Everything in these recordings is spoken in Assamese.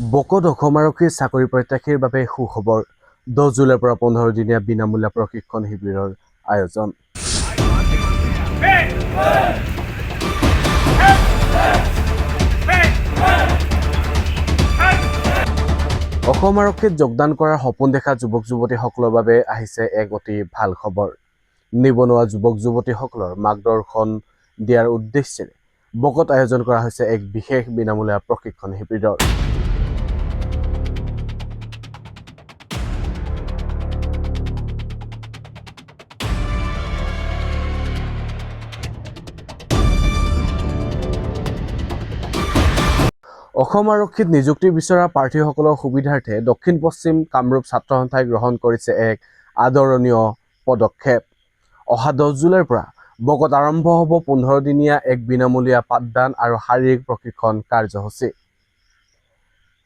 বকত অসম আৰক্ষীৰ চাকৰি প্ৰত্যাশীৰ বাবে সুখবৰ 10 জুলাইৰ পৰা 15 দিনীয়া বিনামূলীয়া প্ৰশিক্ষণ শিবিৰৰ আয়োজন। অসম আৰক্ষীত যোগদান কৰাৰ সপোন দেখা যুৱক যুৱতীসকলৰ বাবে আহিছে এক অতি ভাল খবৰ। নিবনুৱা যুৱক যুৱতীসকলৰ মাৰ্গদৰ্শন দিয়াৰ উদ্দেশ্যেৰে বকত আয়োজন কৰা হৈছে এক বিশেষ বিনামূলীয়া প্ৰশিক্ষণ শিবিৰৰ। অসম আৰক্ষীত নিযুক্তি বিচৰা প্ৰাৰ্থীসকলৰ সুবিধাৰ্থে দক্ষিণ পশ্চিম কামৰূপ ছাত্ৰ সন্থাই গ্ৰহণ কৰিছে এক আদৰণীয় পদক্ষেপ। অহা 10 জুলাইৰ পৰা বকত আৰম্ভ হ'ব 15 দিনীয়া এক বিনামূলীয়া পাঠদান আৰু শাৰীৰিক প্ৰশিক্ষণ কাৰ্যসূচী।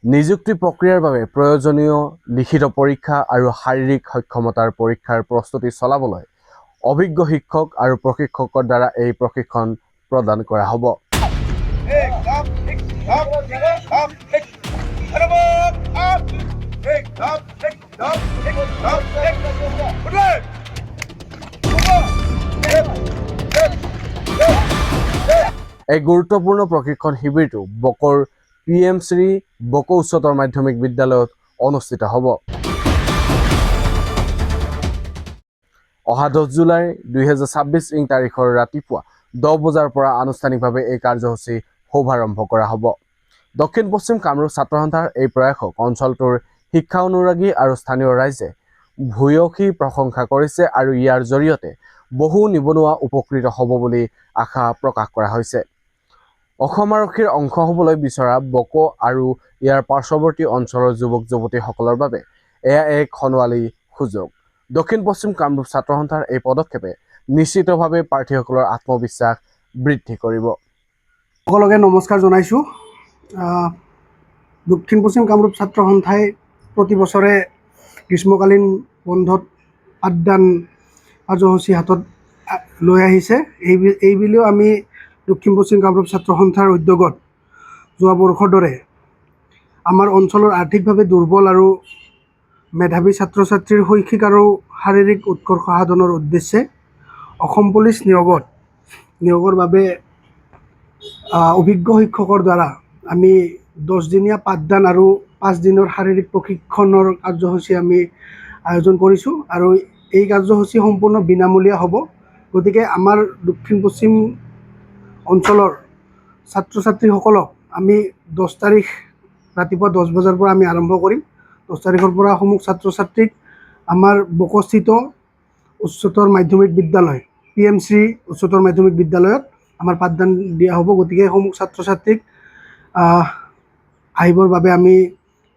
নিযুক্তি প্ৰক্ৰিয়াৰ বাবে প্ৰয়োজনীয় লিখিত পৰীক্ষা আৰু শাৰীৰিক সক্ষমতাৰ পৰীক্ষাৰ প্ৰস্তুতি চলাবলৈ অভিজ্ঞ শিক্ষক আৰু প্ৰশিক্ষকৰ দ্বাৰা এই প্ৰশিক্ষণ প্ৰদান কৰা হ'ব। এই গুৰুত্বপূৰ্ণ প্ৰশিক্ষণ শিবিৰটো বকৰ PM শ্ৰী বক উচ্চতৰ মাধ্যমিক বিদ্যালয়ত অনুষ্ঠিত হ'ব। অহা 10 জুলাই 2026 তাৰিখৰ ৰাতিপুৱা 10 বজাৰ পৰা আনুষ্ঠানিকভাৱে এই কাৰ্যসূচী শুভাৰম্ভ কৰা হ'ব। দক্ষিণ পশ্চিম কামৰূপ ছাত্ৰ সন্থাৰ এই প্ৰয়াসক অঞ্চলটোৰ শিক্ষা অনুৰাগী আৰু স্থানীয় ৰাইজে ভূয়সী প্ৰশংসা কৰিছে আৰু ইয়াৰ জৰিয়তে বহু নিবনুৱা উপকৃত হ'ব বুলি আশা প্ৰকাশ কৰা হৈছে। অসম আৰক্ষীৰ অংশ হ'বলৈ বিচৰা বক আৰু ইয়াৰ পাৰ্শ্বৱৰ্তী অঞ্চলৰ যুৱক যুৱতীসকলৰ বাবে এয়া এক সোণোৱালী সুযোগ। দক্ষিণ পশ্চিম কামৰূপ ছাত্ৰ সন্থাৰ এই পদক্ষেপে নিশ্চিতভাৱে প্ৰাৰ্থীসকলৰ আত্মবিশ্বাস বৃদ্ধি কৰিব। সকলোকে নমস্কাৰ জনাইছোঁ। দক্ষিণ পশ্চিম কামৰূপ ছাত্ৰ সন্থাই প্ৰতি বছৰে গ্ৰীষ্মকালীন বন্ধত পাঠদান কাৰ্যসূচী হাতত লৈ আহিছে। এইবুলিও আমি দক্ষিণ পশ্চিম কামৰূপ ছাত্ৰ সন্থাৰ উদ্যোগত যোৱা বৰ্ষৰ দৰে আমাৰ অঞ্চলৰ আৰ্থিকভাৱে দুৰ্বল আৰু মেধাৱী ছাত্ৰ ছাত্ৰীৰ শৈক্ষিক আৰু শাৰীৰিক উৎকৰ্ষ সাধনৰ উদ্দেশ্যে অসম পুলিচ নিয়োগৰ বাবে অভিজ্ঞ শিক্ষকৰ দ্বাৰা আমি 10 দিনীয়া পাঠদান আৰু 5 দিনৰ শাৰীৰিক প্ৰশিক্ষণৰ কাৰ্যসূচী আমি আয়োজন কৰিছোঁ আৰু এই কাৰ্যসূচী সম্পূৰ্ণ বিনামূলীয়া হ'ব। গতিকে আমাৰ দক্ষিণ পশ্চিম অঞ্চলৰ ছাত্ৰ ছাত্ৰীসকলক আমি 10 তাৰিখ ৰাতিপুৱা 10 বজাৰ পৰা আমি আৰম্ভ কৰিম। 10 তাৰিখৰ পৰা সমূহ ছাত্ৰ ছাত্ৰীক আমাৰ বকস্থিত উচ্চতৰ মাধ্যমিক বিদ্যালয় PM শ্ৰী উচ্চতৰ মাধ্যমিক বিদ্যালয়ত আমাৰ পাঠদান দিয়া হ'ব। গতিকে সমূহ ছাত্ৰ ছাত্ৰীক আহিবৰ বাবে আমি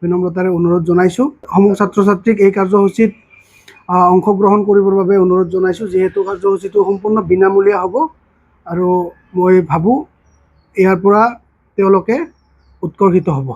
বিনম্ৰতাৰে অনুৰোধ জনাইছোঁ। সমূহ ছাত্ৰ ছাত্ৰীক এই কাৰ্যসূচীত অংশগ্ৰহণ কৰিবৰ বাবে অনুৰোধ জনাইছোঁ, যিহেতু কাৰ্যসূচীটো সম্পূৰ্ণ বিনামূলীয়া হ'ব আৰু মই ভাবোঁ ইয়াৰ পৰা তেওঁলোকে উৎকৰ্ষিত হ'ব।